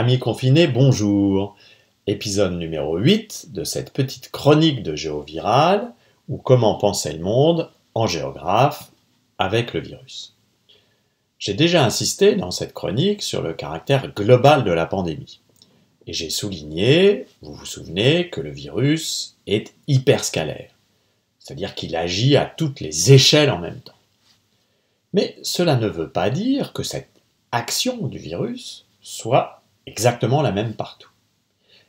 Amis confinés, bonjour. Épisode numéro 8 de cette petite chronique de GeoViral, ou comment penser le monde en géographe avec le virus. J'ai déjà insisté dans cette chronique sur le caractère global de la pandémie. Et j'ai souligné, vous vous souvenez, que le virus est hyperscalaire, c'est-à-dire qu'il agit à toutes les échelles en même temps. Mais cela ne veut pas dire que cette action du virus soit exactement la même partout,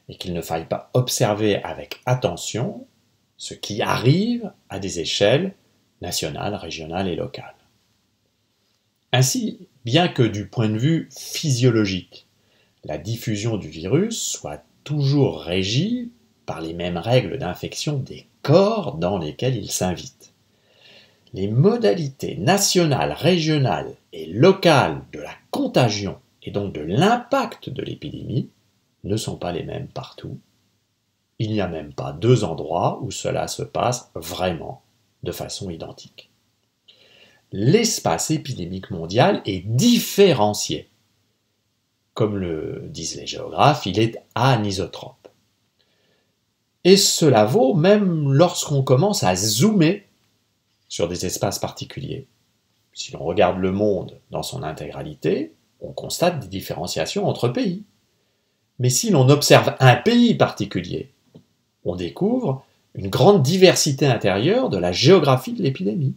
et qu'il ne faille pas observer avec attention ce qui arrive à des échelles nationales, régionales et locales. Ainsi, bien que du point de vue physiologique, la diffusion du virus soit toujours régie par les mêmes règles d'infection des corps dans lesquels il s'invite, les modalités nationales, régionales et locales de la contagion et donc de l'impact de l'épidémie ne sont pas les mêmes partout. Il n'y a même pas deux endroits où cela se passe vraiment de façon identique. L'espace épidémique mondial est différencié. Comme le disent les géographes, il est anisotrope. Et cela vaut même lorsqu'on commence à zoomer sur des espaces particuliers. Si l'on regarde le monde dans son intégralité, on constate des différenciations entre pays. Mais si l'on observe un pays particulier, on découvre une grande diversité intérieure de la géographie de l'épidémie.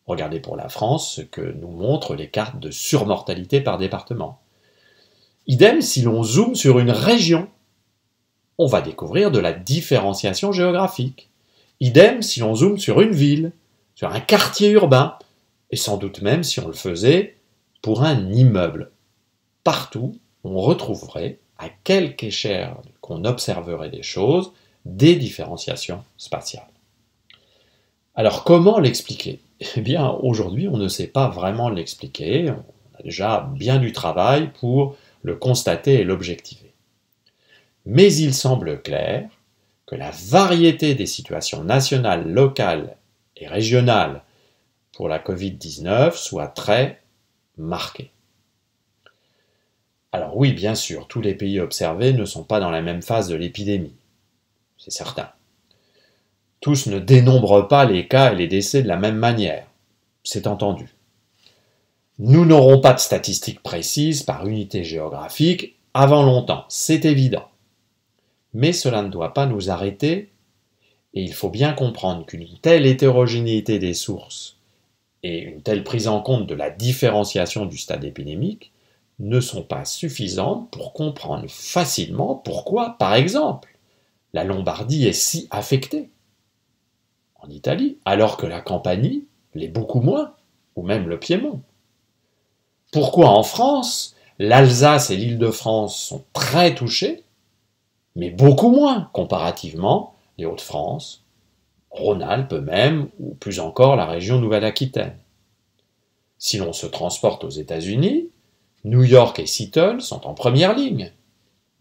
Regardez pour la France ce que nous montrent les cartes de surmortalité par département. Idem si l'on zoome sur une région, on va découvrir de la différenciation géographique. Idem si l'on zoome sur une ville, sur un quartier urbain, et sans doute même si on le faisait pour un immeuble. Partout, on retrouverait, à quelque échelle qu'on observerait des choses, des différenciations spatiales. Alors comment l'expliquer ? Eh bien, aujourd'hui, on ne sait pas vraiment l'expliquer, on a déjà bien du travail pour le constater et l'objectiver. Mais il semble clair que la variété des situations nationales, locales et régionales pour la Covid-19 soit très marquée. Alors oui, bien sûr, tous les pays observés ne sont pas dans la même phase de l'épidémie, c'est certain. Tous ne dénombrent pas les cas et les décès de la même manière, c'est entendu. Nous n'aurons pas de statistiques précises par unité géographique avant longtemps, c'est évident. Mais cela ne doit pas nous arrêter, et il faut bien comprendre qu'une telle hétérogénéité des sources et une telle prise en compte de la différenciation du stade épidémique ne sont pas suffisantes pour comprendre facilement pourquoi, par exemple, la Lombardie est si affectée en Italie, alors que la Campanie l'est beaucoup moins, ou même le Piémont. Pourquoi en France, l'Alsace et l'Île-de-France sont très touchées, mais beaucoup moins comparativement les Hauts-de-France, Rhône-Alpes même, ou plus encore la région Nouvelle-Aquitaine. Si l'on se transporte aux États-Unis, New York et Seattle sont en première ligne,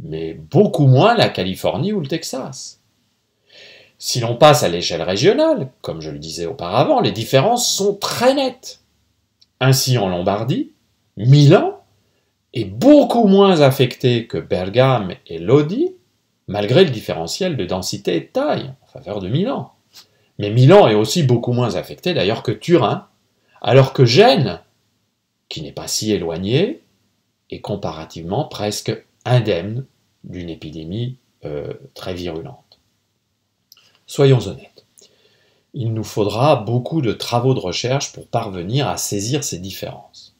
mais beaucoup moins la Californie ou le Texas. Si l'on passe à l'échelle régionale, comme je le disais auparavant, les différences sont très nettes. Ainsi en Lombardie, Milan est beaucoup moins affecté que Bergame et Lodi, malgré le différentiel de densité et de taille en faveur de Milan. Mais Milan est aussi beaucoup moins affecté d'ailleurs que Turin, alors que Gênes, qui n'est pas si éloigné, est comparativement presque indemne d'une épidémie très virulente. Soyons honnêtes, il nous faudra beaucoup de travaux de recherche pour parvenir à saisir ces différences.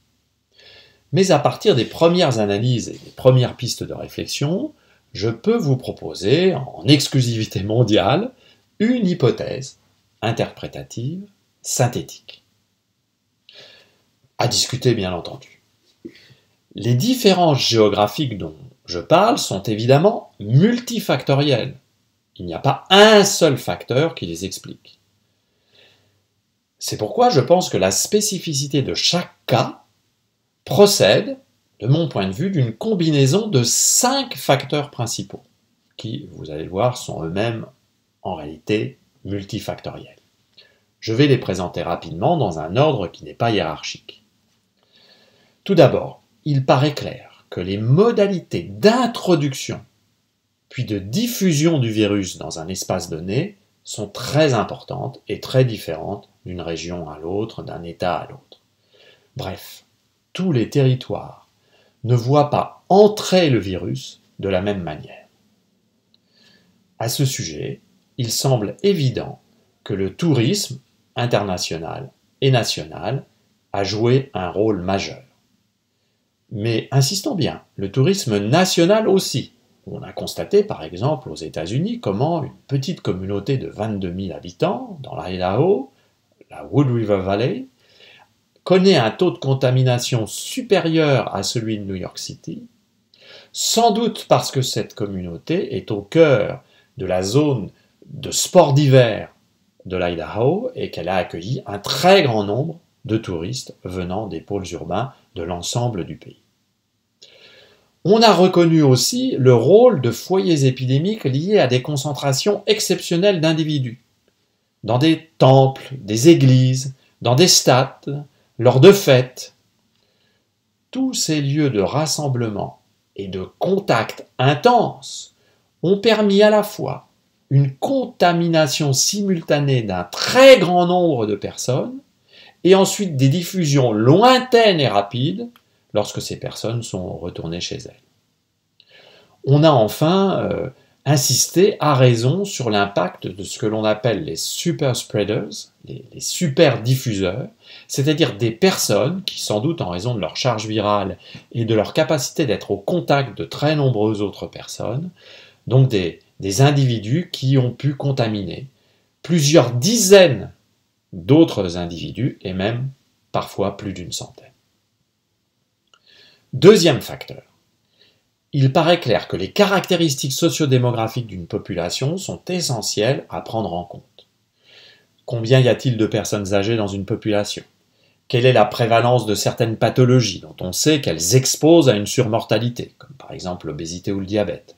Mais à partir des premières analyses et des premières pistes de réflexion, je peux vous proposer, en exclusivité mondiale, une hypothèse interprétative, synthétique. À discuter, bien entendu. Les différences géographiques dont je parle sont évidemment multifactorielles. Il n'y a pas un seul facteur qui les explique. C'est pourquoi je pense que la spécificité de chaque cas procède, de mon point de vue, d'une combinaison de 5 facteurs principaux, qui, vous allez le voir, sont eux-mêmes en réalité multifactoriels. Je vais les présenter rapidement dans un ordre qui n'est pas hiérarchique. Tout d'abord, il paraît clair que les modalités d'introduction puis de diffusion du virus dans un espace donné sont très importantes et très différentes d'une région à l'autre, d'un État à l'autre. Bref, tous les territoires ne voient pas entrer le virus de la même manière. À ce sujet, il semble évident que le tourisme international et national a joué un rôle majeur. Mais insistons bien, le tourisme national aussi. On a constaté par exemple aux États-Unis comment une petite communauté de 22 000 habitants dans l'Idaho, la Wood River Valley, connaît un taux de contamination supérieur à celui de New York City, sans doute parce que cette communauté est au cœur de la zone de sport d'hiver de l'Idaho et qu'elle a accueilli un très grand nombre de touristes venant des pôles urbains de l'ensemble du pays. On a reconnu aussi le rôle de foyers épidémiques liés à des concentrations exceptionnelles d'individus, dans des temples, des églises, dans des stades, lors de fêtes. Tous ces lieux de rassemblement et de contact intense ont permis à la fois une contamination simultanée d'un très grand nombre de personnes et ensuite des diffusions lointaines et rapides lorsque ces personnes sont retournées chez elles. On a enfin insisté à raison sur l'impact de ce que l'on appelle les super spreaders, les super diffuseurs, c'est-à-dire des personnes qui, sans doute en raison de leur charge virale et de leur capacité d'être au contact de très nombreuses autres personnes, donc des individus qui ont pu contaminer plusieurs dizaines d'autres individus et même parfois plus d'une centaine. Deuxième facteur. Il paraît clair que les caractéristiques sociodémographiques d'une population sont essentielles à prendre en compte. Combien y a-t-il de personnes âgées dans une population? Quelle est la prévalence de certaines pathologies dont on sait qu'elles exposent à une surmortalité, comme par exemple l'obésité ou le diabète?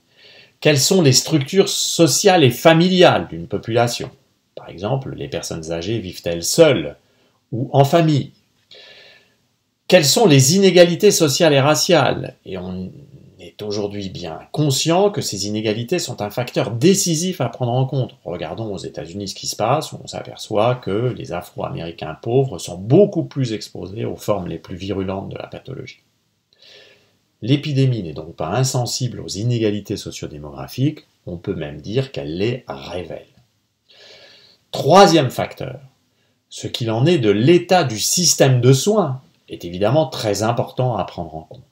Quelles sont les structures sociales et familiales d'une population? Par exemple, les personnes âgées vivent-elles seules ou en famille? Quelles sont les inégalités sociales et raciales? Et on est aujourd'hui bien conscient que ces inégalités sont un facteur décisif à prendre en compte. Regardons aux États-Unis ce qui se passe, où on s'aperçoit que les Afro-Américains pauvres sont beaucoup plus exposés aux formes les plus virulentes de la pathologie. L'épidémie n'est donc pas insensible aux inégalités sociodémographiques, on peut même dire qu'elle les révèle. Troisième facteur, ce qu'il en est de l'état du système de soins est évidemment très important à prendre en compte.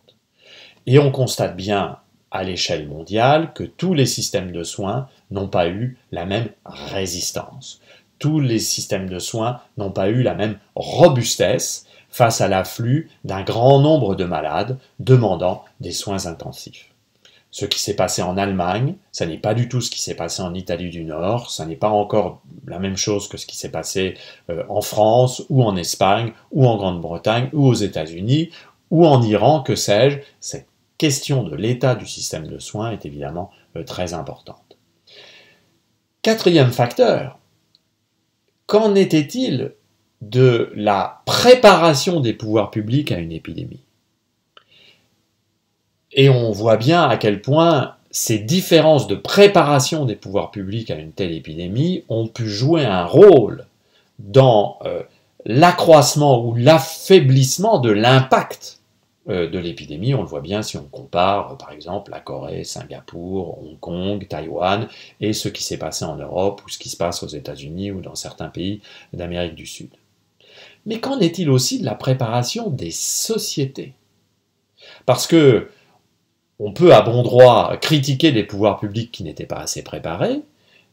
Et on constate bien à l'échelle mondiale que tous les systèmes de soins n'ont pas eu la même résistance. Tous les systèmes de soins n'ont pas eu la même robustesse face à l'afflux d'un grand nombre de malades demandant des soins intensifs. Ce qui s'est passé en Allemagne, ça n'est pas du tout ce qui s'est passé en Italie du Nord, ça n'est pas encore la même chose que ce qui s'est passé en France, ou en Espagne, ou en Grande-Bretagne, ou aux États-Unis, ou en Iran, que sais-je. Cette question de l'état du système de soins est évidemment très importante. Quatrième facteur, qu'en était-il de la préparation des pouvoirs publics à une épidémie? Et on voit bien à quel point ces différences de préparation des pouvoirs publics à une telle épidémie ont pu jouer un rôle dans l'accroissement ou l'affaiblissement de l'impact de l'épidémie. On le voit bien si on compare par exemple la Corée, Singapour, Hong Kong, Taïwan et ce qui s'est passé en Europe ou ce qui se passe aux États-Unis ou dans certains pays d'Amérique du Sud. Mais qu'en est-il aussi de la préparation des sociétés? Parce que on peut à bon droit critiquer des pouvoirs publics qui n'étaient pas assez préparés,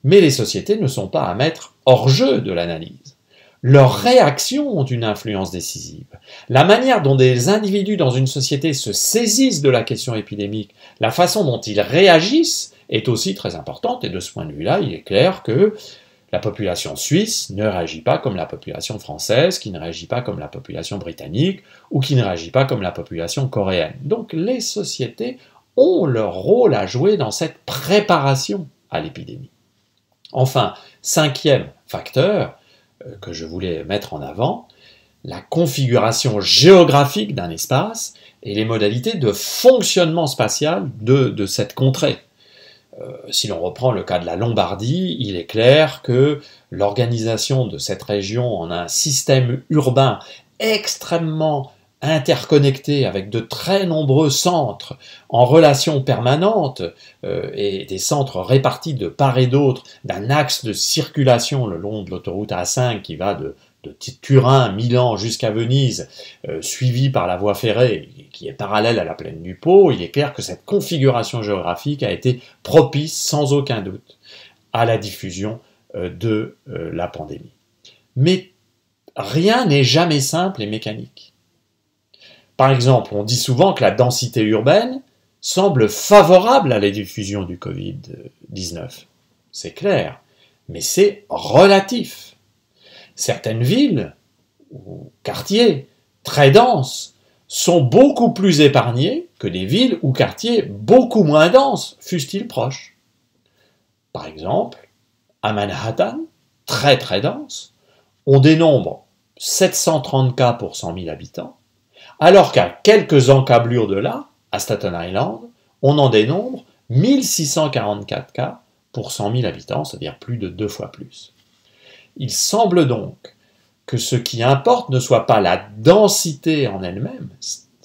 mais les sociétés ne sont pas à mettre hors jeu de l'analyse. Leurs réactions ont une influence décisive. La manière dont des individus dans une société se saisissent de la question épidémique, la façon dont ils réagissent est aussi très importante, et de ce point de vue-là, il est clair que la population suisse ne réagit pas comme la population française, qui ne réagit pas comme la population britannique, ou qui ne réagit pas comme la population coréenne. Donc les sociétés ont leur rôle à jouer dans cette préparation à l'épidémie. Enfin, cinquième facteur que je voulais mettre en avant, la configuration géographique d'un espace et les modalités de fonctionnement spatial de cette contrée. Si l'on reprend le cas de la Lombardie, il est clair que l'organisation de cette région en un système urbain extrêmement interconnecté avec de très nombreux centres en relation permanente et des centres répartis de part et d'autre d'un axe de circulation le long de l'autoroute A5 qui va de Turin, Milan jusqu'à Venise, suivi par la voie ferrée qui est parallèle à la plaine du Pô, il est clair que cette configuration géographique a été propice sans aucun doute à la diffusion de la pandémie. Mais rien n'est jamais simple et mécanique. Par exemple, on dit souvent que la densité urbaine semble favorable à la diffusion du Covid-19. C'est clair, mais c'est relatif. Certaines villes ou quartiers très denses sont beaucoup plus épargnés que des villes ou quartiers beaucoup moins denses, fussent-ils proches. Par exemple, à Manhattan, très très dense, on dénombre 730 cas pour 100 000 habitants, alors qu'à quelques encablures de là, à Staten Island, on en dénombre 1644 cas pour 100 000 habitants, c'est-à-dire plus de 2 fois plus. Il semble donc que ce qui importe ne soit pas la densité en elle-même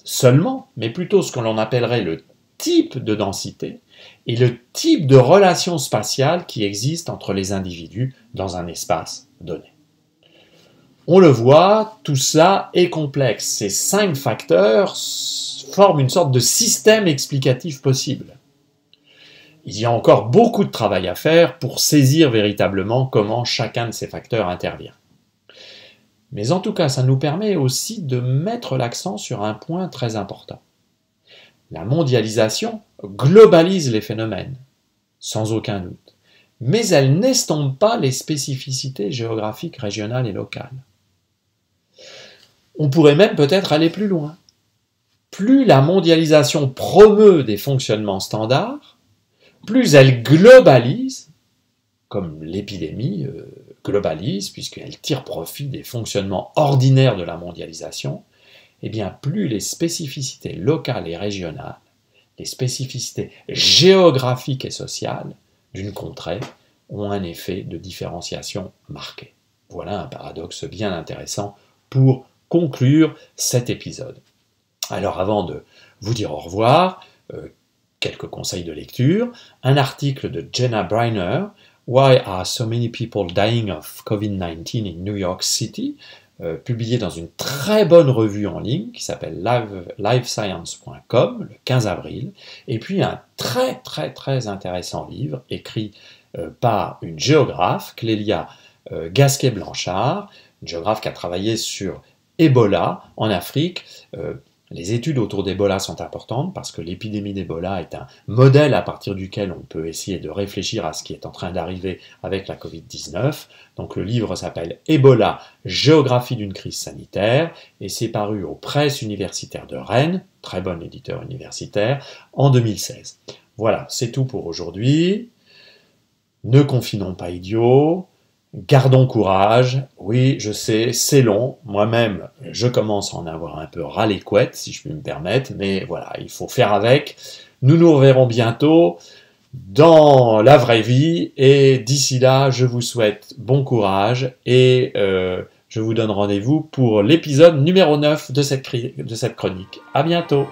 seulement, mais plutôt ce que l'on appellerait le type de densité et le type de relation spatiale qui existe entre les individus dans un espace donné. On le voit, tout ça est complexe. Ces 5 facteurs forment une sorte de système explicatif possible. Il y a encore beaucoup de travail à faire pour saisir véritablement comment chacun de ces facteurs intervient. Mais en tout cas, ça nous permet aussi de mettre l'accent sur un point très important. La mondialisation globalise les phénomènes, sans aucun doute, mais elle n'estompe pas les spécificités géographiques régionales et locales. On pourrait même peut-être aller plus loin. Plus la mondialisation promeut des fonctionnements standards, plus elle globalise, comme l'épidémie globalise, puisqu'elle tire profit des fonctionnements ordinaires de la mondialisation, eh bien plus les spécificités locales et régionales, les spécificités géographiques et sociales d'une contrée ont un effet de différenciation marqué. Voilà un paradoxe bien intéressant pour conclure cet épisode. Alors avant de vous dire au revoir, quelques conseils de lecture, un article de Jenna Briner, Why are so many people dying of COVID-19 in New York City, publié dans une très bonne revue en ligne qui s'appelle livescience.com le 15 avril, et puis un très très très intéressant livre écrit par une géographe, Clélia Gasquet-Blanchard, une géographe qui a travaillé sur Ebola en Afrique. Les études autour d'Ebola sont importantes parce que l'épidémie d'Ebola est un modèle à partir duquel on peut essayer de réfléchir à ce qui est en train d'arriver avec la Covid-19. Donc le livre s'appelle Ebola, géographie d'une crise sanitaire et c'est paru aux presses universitaires de Rennes, très bon éditeur universitaire, en 2016. Voilà, c'est tout pour aujourd'hui. Ne confinons pas idiots. Gardons courage, oui, je sais, c'est long, moi-même, je commence à en avoir un peu ras les couettes, si je puis me permettre, mais voilà, il faut faire avec. Nous nous reverrons bientôt dans la vraie vie, et d'ici là, je vous souhaite bon courage, et je vous donne rendez-vous pour l'épisode numéro 9 de cette chronique. À bientôt.